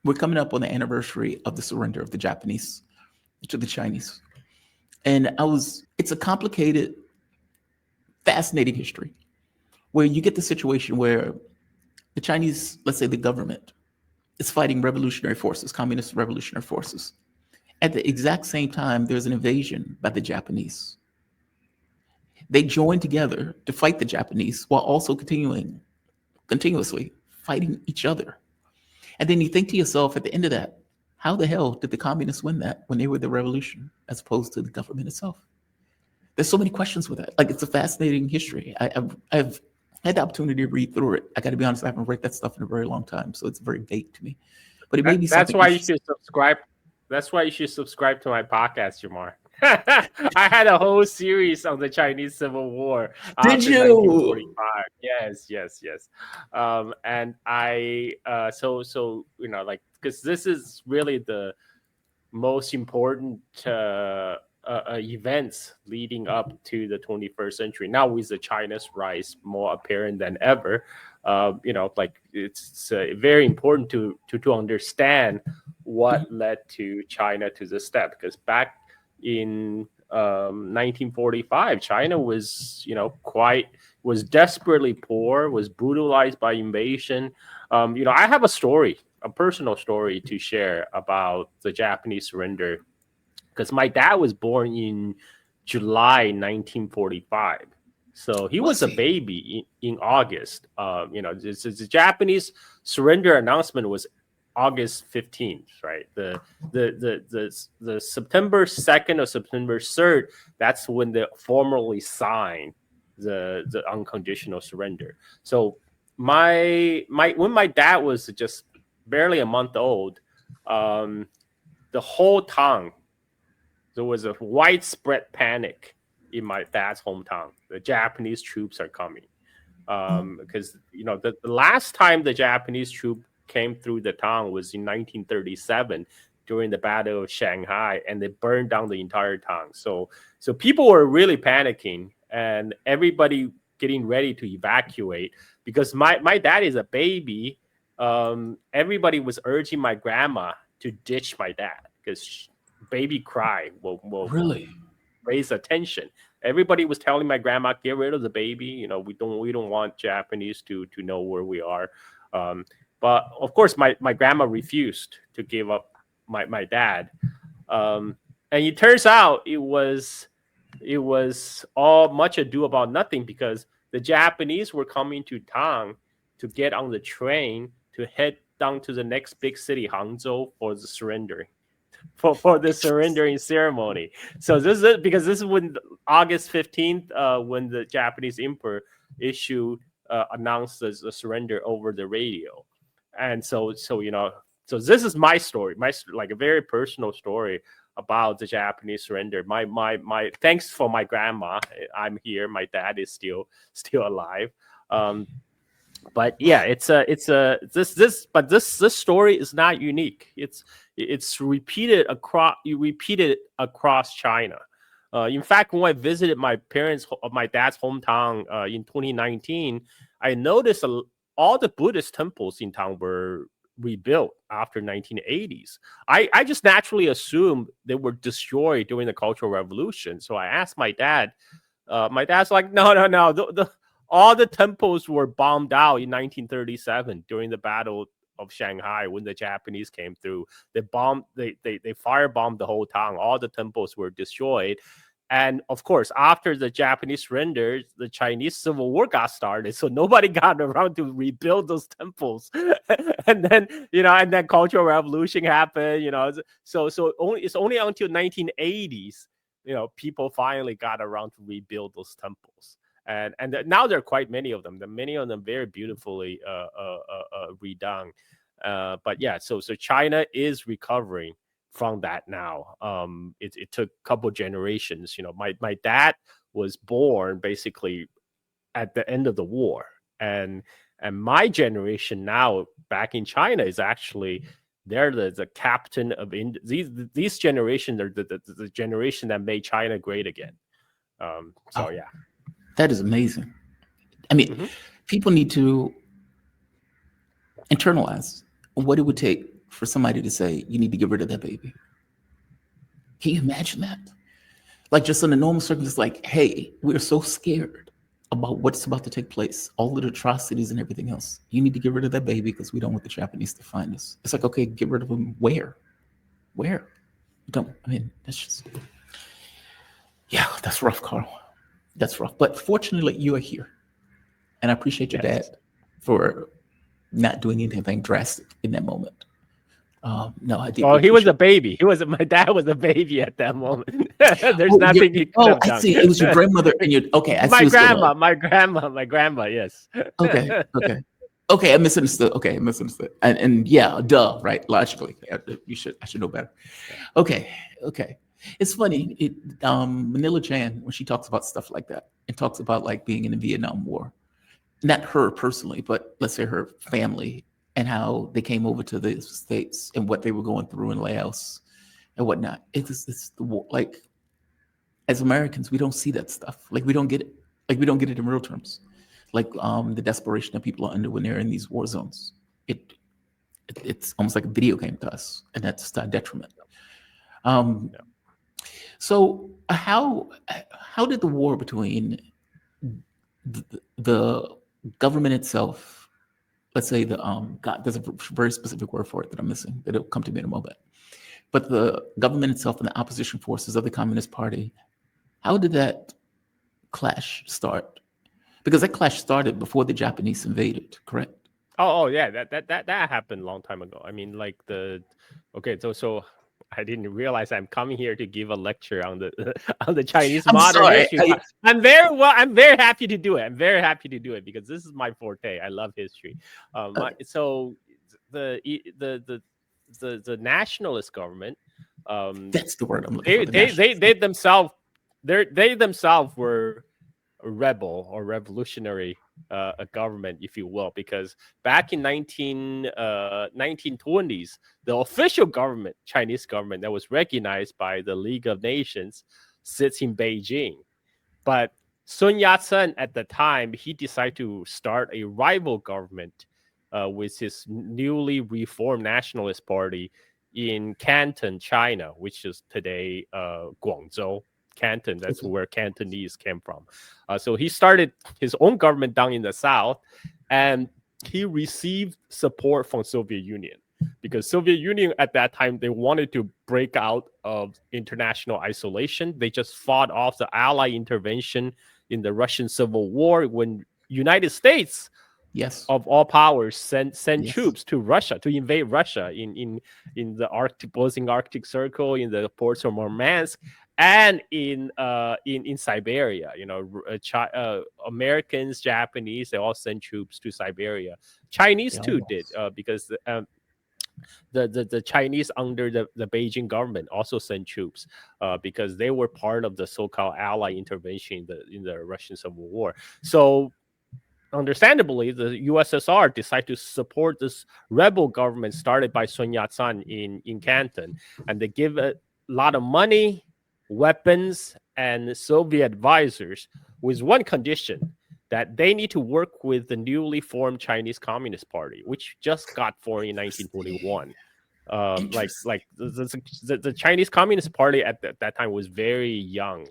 we're coming up on the anniversary of the surrender of the Japanese to the Chinese. And it's a complicated, fascinating history where you get the situation where the Chinese, let's say the government, is fighting revolutionary forces, communist revolutionary forces. At the exact same time, there's an invasion by the Japanese. They join together to fight the Japanese while also continuously fighting each other. And then you think to yourself at the end of that, how the hell did the communists win that when they were the revolution as opposed to the government itself? There's so many questions with that. Like, it's a fascinating history. I've had the opportunity to read through it. I got to be honest, I haven't read that stuff in a very long time, so it's very vague to me. But it may be something. That's why you should subscribe. That's why you should subscribe to my podcast, Jamar. I had a whole series on the Chinese Civil War. Did you? 1945. Yes. And I, so like, because this is really the most important events leading up to the 21st century. Now with the China's rise more apparent than ever, like it's very important to understand what led to China to this step. Because back in 1945, China was was desperately poor, was brutalized by invasion. I have a personal story to share about the Japanese surrender, because my dad was born in July 1945. So he was a baby in August. The Japanese surrender announcement was August 15th, right? The September 2nd or September 3rd, that's when they formally signed the unconditional surrender. So when my dad was just barely a month old, the whole town, there was a widespread panic in my dad's hometown. The Japanese troops are coming. Because, the last time the Japanese troop came through the town was in 1937 during the Battle of Shanghai, and they burned down the entire town. So people were really panicking, and everybody getting ready to evacuate. Because my dad is a baby, everybody was urging my grandma to ditch my dad, because baby cry will really raise attention. Everybody was telling my grandma, get rid of the baby. We don't want Japanese to know where we are. But of course, my grandma refused to give up my dad. And it turns out it was all much ado about nothing, because the Japanese were coming to town to get on the train to head down to the next big city, Hangzhou, for the surrendering. For the surrendering ceremony. So this is when August 15th, when the Japanese emperor announced the surrender over the radio. And so this is my story, like a very personal story about the Japanese surrender. My thanks for my grandma. I'm here. My dad is still alive. But yeah, this story is not unique. It's repeated across China. In fact, when I visited my dad's hometown in 2019, I noticed all the Buddhist temples in town were rebuilt after 1980s. I just naturally assumed they were destroyed during the Cultural Revolution. So I asked my dad. My dad's like, no. All the temples were bombed out in 1937 during the Battle of Shanghai when the Japanese came through. They firebombed the whole town. All the temples were destroyed. And of course, after the Japanese surrender, the Chinese Civil War got started. So nobody got around to rebuild those temples. and then Cultural Revolution happened, So it's only until 1980s, people finally got around to rebuild those temples. And now there are quite many of them. Many of them very beautifully redone. But yeah, so China is recovering from that now. It took a couple generations. My dad was born basically at the end of the war, and my generation now back in China is actually they're the captain of these generations are the generation that made China great again. Yeah. That is amazing. I mean, people need to internalize what it would take for somebody to say, you need to get rid of that baby. Can you imagine that? Like just in a normal circumstance, like, hey, we're so scared about what's about to take place, all the atrocities and everything else. You need to get rid of that baby because we don't want the Japanese to find us. It's like, okay, get rid of them. Where? Where? Don't. I mean, that's just. Yeah, that's rough, Carl. That's rough. But fortunately, you are here, and I appreciate your dad for not doing anything drastic in that moment. No, I did. Well, he was a baby. My dad was a baby at that moment. There's nothing he could have done. I see. It was your grandmother and your. Okay, I see. My grandma. Yes. Okay. I misunderstood. And yeah, duh. Right. Logically, I should know better. Okay. It's funny. Manila Chan, when she talks about stuff like that, and talks about like being in the Vietnam War, not her personally, but let's say her family and how they came over to the States and what they were going through in Laos and whatnot. It's the war. Like, as Americans, we don't see that stuff. Like, we don't get it. Like, we don't get it in real terms. Like, the desperation that people are under when they're in these war zones. It's almost like a video game to us, and that's to our detriment. So how did the war between the government itself, let's say there's a very specific word for it that I'm missing, that it'll come to me in a moment. But the government itself and the opposition forces of the Communist Party, how did that clash start? Because that clash started before the Japanese invaded, correct? Oh yeah, that happened a long time ago. I mean, like so I didn't realize I'm coming here to give a lecture on the Chinese modern history. I'm very happy to do it. I'm very happy to do it because this is my forte. I love history. So the nationalist government. That's the word I'm looking for. They themselves were a rebel or revolutionary a government, if you will, because back in 1920s, the official government, Chinese government that was recognized by the League of Nations, sits in Beijing. But Sun Yat-sen at the time, he decided to start a rival government with his newly reformed Nationalist Party in Canton, China, which is today Guangzhou. Canton, that's where Cantonese came from. So he started his own government down in the south, and he received support from Soviet Union because Soviet Union at that time, they wanted to break out of international isolation. They just fought off the Allied intervention in the Russian Civil War when United States, of all powers, sent troops to Russia to invade Russia in the Arctic, both in Arctic Circle, in the ports of Murmansk, and in Siberia. Americans, Japanese, they all sent troops to Siberia. Chinese too did because the Chinese under the Beijing government also sent troops because they were part of the so-called Allied intervention in the Russian Civil War. So understandably, the USSR decided to support this rebel government started by Sun Yat-sen in Canton, and they give a lot of money, weapons, and Soviet advisors with one condition, that they need to work with the newly formed Chinese Communist Party, which just got formed in 1921. The Chinese Communist Party at that time was very young.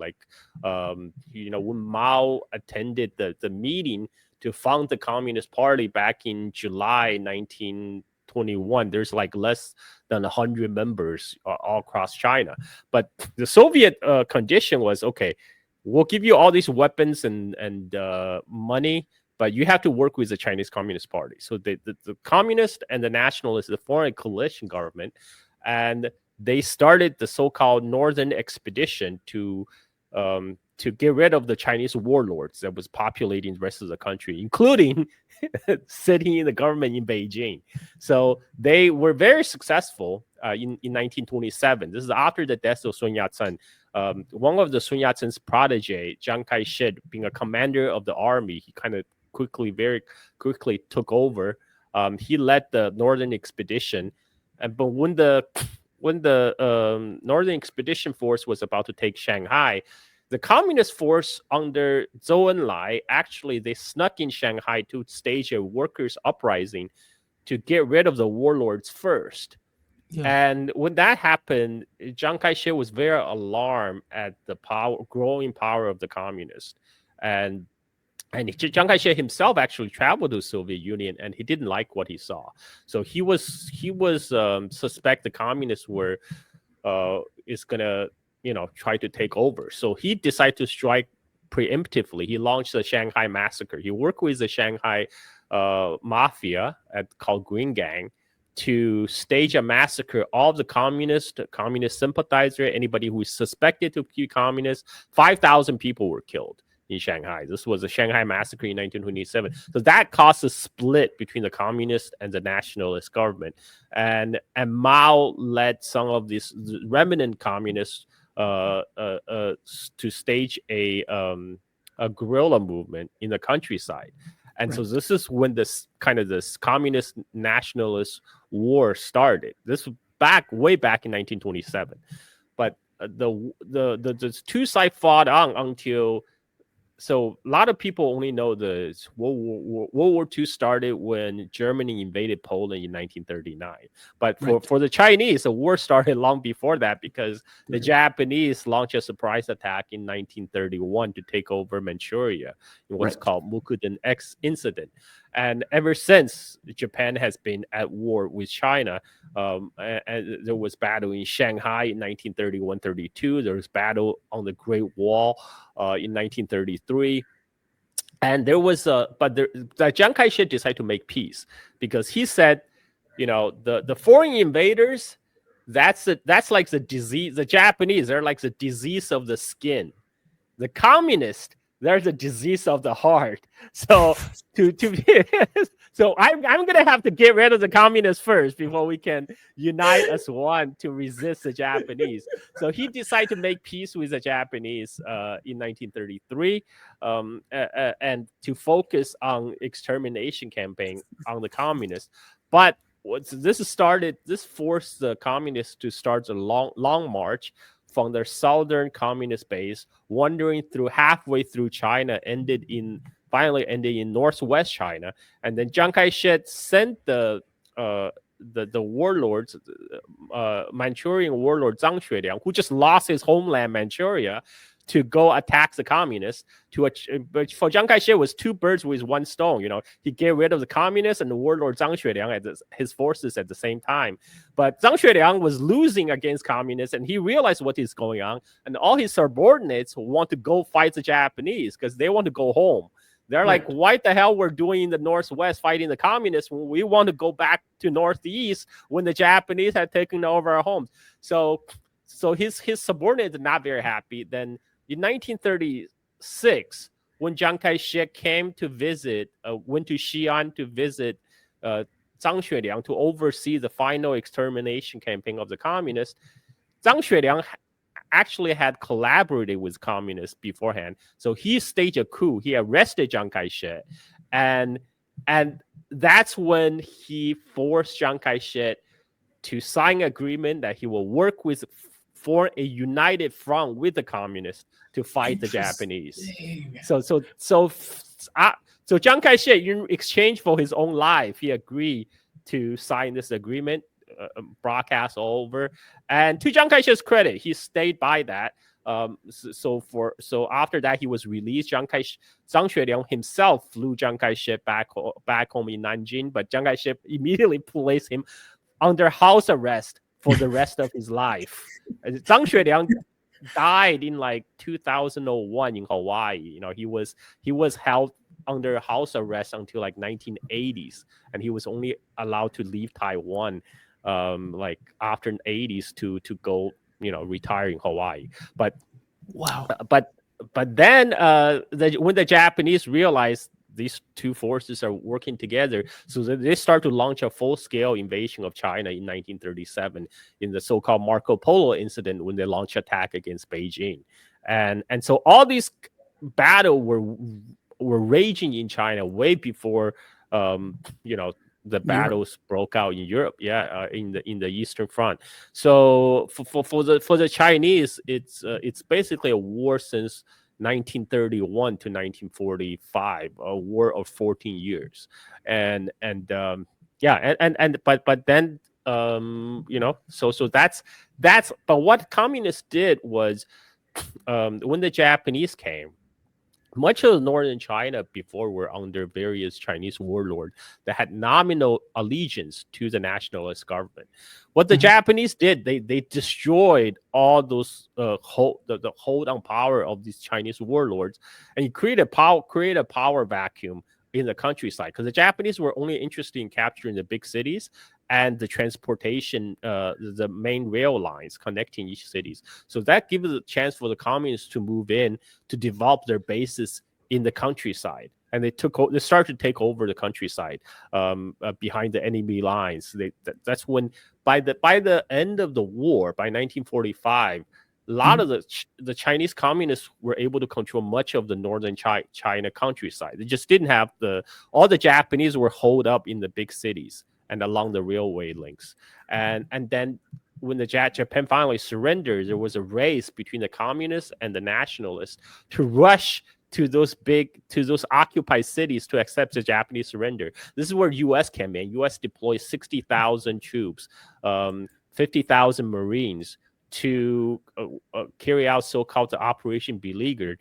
When Mao attended the meeting to found the Communist Party back in July 1921, there's like less than 100 members all across China. But the Soviet condition was, okay, we'll give you all these weapons and money, but you have to work with the Chinese Communist Party. So the Communist and the Nationalists, the foreign coalition government, and they started the so-called Northern Expedition to get rid of the Chinese warlords that was populating the rest of the country, including sitting in the government in Beijing. So they were very successful in 1927. This is after the death of Sun Yat-sen. One of the Sun Yat-sen's protege, Chiang Kai-shek, being a commander of the army, he kind of very quickly took over. He led the Northern Expedition, but when the Northern Expedition Force was about to take Shanghai, the Communist force under Zhou Enlai, actually, they snuck in Shanghai to stage a workers' uprising to get rid of the warlords first. Yeah. And when that happened, Chiang Kai-shek was very alarmed at the growing power of the communists, and Chiang Kai-shek himself actually traveled to the Soviet Union, and he didn't like what he saw. So he was suspect the communists were is gonna try to take over. So he decided to strike preemptively. He launched the Shanghai massacre. He worked with the Shanghai mafia called Green Gang to stage a massacre. All of the communist sympathizer, anybody who is suspected to be communist, 5,000 people were killed in Shanghai. This was a Shanghai massacre in 1927. So that caused a split between the communist and the nationalist government. And Mao led some of these remnant communists to stage a guerrilla movement in the countryside. And so this is when this communist nationalist war started. This was way back in 1927. But the two sides fought on until. So a lot of people only know the World War II started when Germany invaded Poland in 1939. But for the Chinese, the war started long before that, because the Japanese launched a surprise attack in 1931 to take over Manchuria in what's called Mukden Incident. And ever since, Japan has been at war with China. And there was battle in Shanghai in 1931-32. There was battle on the Great Wall in 1933. And there was Chiang Kai-shek decided to make peace, because he said, the foreign invaders, that's like the disease. The Japanese, they're like the disease of the skin. The communists, there's a disease of the heart. So so I'm gonna have to get rid of the communists first before we can unite as one to resist the Japanese. So he decided to make peace with the Japanese in 1933, and to focus on extermination campaign on the communists. But this forced the communists to start a long march from their southern communist base, wandering through halfway through China, finally ended in northwest China. And then Chiang Kai-shek sent the warlords, Manchurian warlord Zhang Xueliang, who just lost his homeland Manchuria, to go attack the communists. But for Chiang Kai-shek, was two birds with one stone. He get rid of the communists and the warlord Zhang Xueliang at his forces at the same time. But Zhang Xueliang was losing against communists, and he realized what is going on. And all his subordinates want to go fight the Japanese because they want to go home. They're like, what the hell we're doing in the Northwest fighting the communists when we want to go back to Northeast when the Japanese had taken over our homes. So his subordinates are not very happy. Then in 1936, when Chiang Kai-shek came to visit, went to Xi'an to visit Zhang Xueliang to oversee the final extermination campaign of the communists, Zhang Xueliang actually had collaborated with communists beforehand. So he staged a coup. He arrested Chiang Kai-shek. And that's when he forced Chiang Kai-shek to sign an agreement that he will work for a united front with the communists to fight the Japanese. So Chiang Kai-shek, in exchange for his own life, he agreed to sign this agreement, broadcast all over. And to Chiang Kai-shek's credit, he stayed by that. So after that, he was released. Zhang Xueliang himself flew Chiang Kai-shek back home in Nanjing, but Chiang Kai-shek immediately placed him under house arrest for the rest of his life. Zhang Xueliang died in like 2001 in Hawaii. He was held under house arrest until like 1980s, and he was only allowed to leave Taiwan like after 80s to go retire in Hawaii. But then when the Japanese realized these two forces are working together, so they start to launch a full-scale invasion of China in 1937 in the so-called Marco Polo incident, when they launched attack against Beijing. And so all these battles were raging in China way before the battles broke out in Europe, in the Eastern Front. So for the Chinese, it's basically a war since 1931 to 1945, a war of 14 years. But then So that's but what communists did was when the Japanese came, much of northern China before were under various Chinese warlords that had nominal allegiance to the nationalist government. What the Japanese did, they destroyed all those the hold on power of these Chinese warlords, and you created a power vacuum in the countryside, because the Japanese were only interested in capturing the big cities and the transportation, the main rail lines connecting each cities. So that gives a chance for the communists to move in to develop their bases in the countryside. And they started to take over the countryside behind the enemy lines. That's when, by the end of the war, by 1945, a lot of the Chinese communists were able to control much of the northern China countryside. They just didn't have all the Japanese were holed up in the big cities and along the railway links. And then when the Japan finally surrendered, there was a race between the communists and the nationalists to rush to those occupied cities to accept the Japanese surrender. This is where U.S. came in. U.S. deployed 60,000 troops, 50,000 Marines to carry out so-called Operation Beleaguered,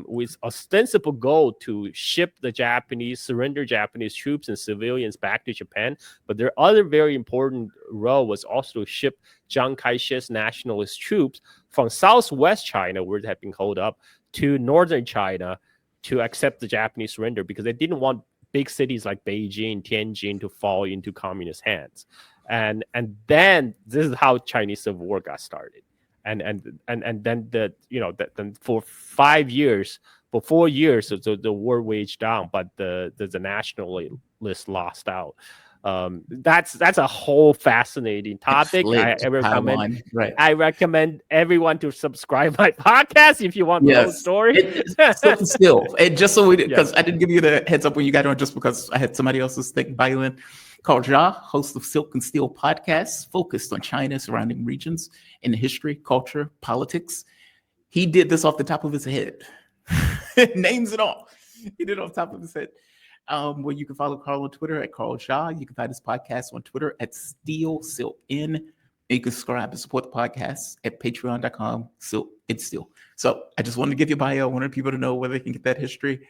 with ostensible goal to ship the surrender Japanese troops and civilians back to Japan. But their other very important role was also to ship Chiang Kai-shek's nationalist troops from southwest China, where they had been held up, to northern China to accept the Japanese surrender, because they didn't want big cities like Beijing, Tianjin to fall into communist hands. And then this is how Chinese Civil War got started. And then then for 4 years, the war waged on, but the nationalists lost out. That's a whole fascinating topic. I recommend everyone to subscribe my podcast if you want the whole story. Still, and just so because I didn't give you the heads up when you got on, just because I had somebody else's thing by you in. Carl Jha, host of Silk and Steel podcasts, focused on China, surrounding regions, in history, culture, politics. He did this off the top of his head. Names and all. He did it off the top of his head. Where you can follow Carl on Twitter at Carl Jha. You can find his podcast on Twitter at Steel Silk In. And you can subscribe and support the podcast at patreon.com, Silk and Steel. So I just wanted to give you a bio. I wanted people to know where they can get that history.